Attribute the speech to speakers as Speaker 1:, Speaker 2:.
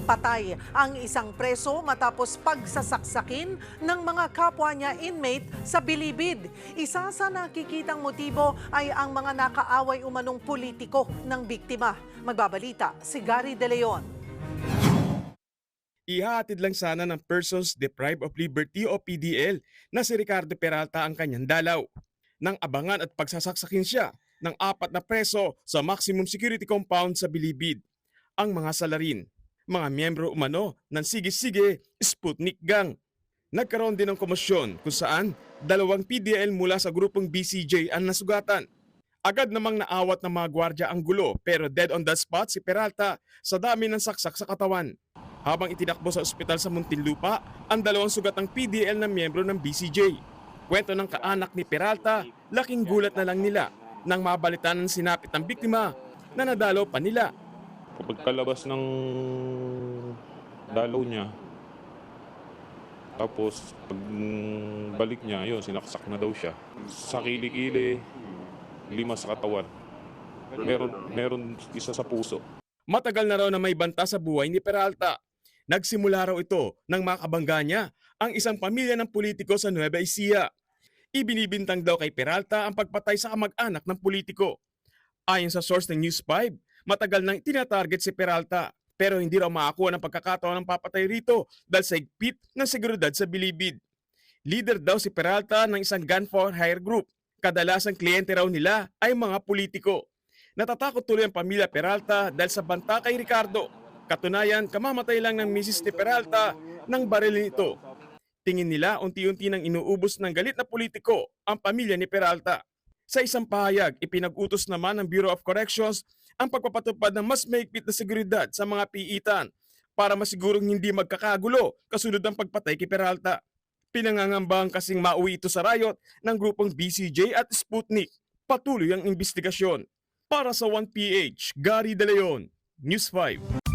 Speaker 1: Patay ang isang preso matapos pagsasaksakin ng mga kapwa niya inmate sa Bilibid. Isa sa nakikitang motibo ay ang mga nakaaway umanong politiko ng biktima. Magbabalita si Gary De Leon.
Speaker 2: Ihahatid lang sana ng Persons Deprived of Liberty o PDL na si Ricardo Peralta ang kanyang dalaw. Nang abangan at pagsasaksakin siya ng 4 na preso sa maximum security compound sa Bilibid. Ang mga salarin, mga miyembro umano ng Sige-Sige Sputnik Gang. Nagkaroon din ng komosyon kung saan 2 PDL mula sa grupong BCJ ang nasugatan. Agad namang naawat ng mga gwardya ang gulo pero dead on the spot si Peralta sa dami ng saksak sa katawan. Habang itinakbo sa ospital sa Muntinlupa ang 2 sugatang PDL na miyembro ng BCJ. Kwento ng kaanak ni Peralta, laking gulat na lang nila nang mabalitaan ng sinapit ng biktima na nadalo pa nila.
Speaker 3: Kapag kalabas ng dalaw niya, tapos pag balik niya, yun, sinaksak na daw siya. Sa kilikili, 5 sa katawan. Meron isa sa puso.
Speaker 2: Matagal na raw na may banta sa buhay ni Peralta. Nagsimula raw ito nang makabangga niya ang isang pamilya ng politiko sa Nueva Ecija. Ibinibintang daw kay Peralta ang pagpatay sa kamag-anak ng politiko. Ayon sa source ng News 5, matagal nang tinatarget si Peralta pero hindi raw makakuha ng pagkakataon ng papatay rito dahil sa higpit ng seguridad sa Bilibid. Leader daw si Peralta ng isang gun for hire group. Kadalasang kliyente raw nila ay mga politiko. Natatakot tuloy ang pamilya Peralta dahil sa banta kay Ricardo. Katunayan, kamamatay lang ng misis ni Peralta ng baril nito. Tingin nila unti-unti nang inuubos ng galit na politiko ang pamilya ni Peralta. Sa isang pahayag, ipinag-utos naman ng Bureau of Corrections ang pagpapatupad ng mas mahigpit na seguridad sa mga piitan para masigurong hindi magkakagulo kasunod ng pagpatay kay Peralta. Pinangangambang kasing mauwi ito sa riot ng grupong BCJ at Sputnik. Patuloy ang investigasyon. Para sa 1PH, Gary De Leon, News 5.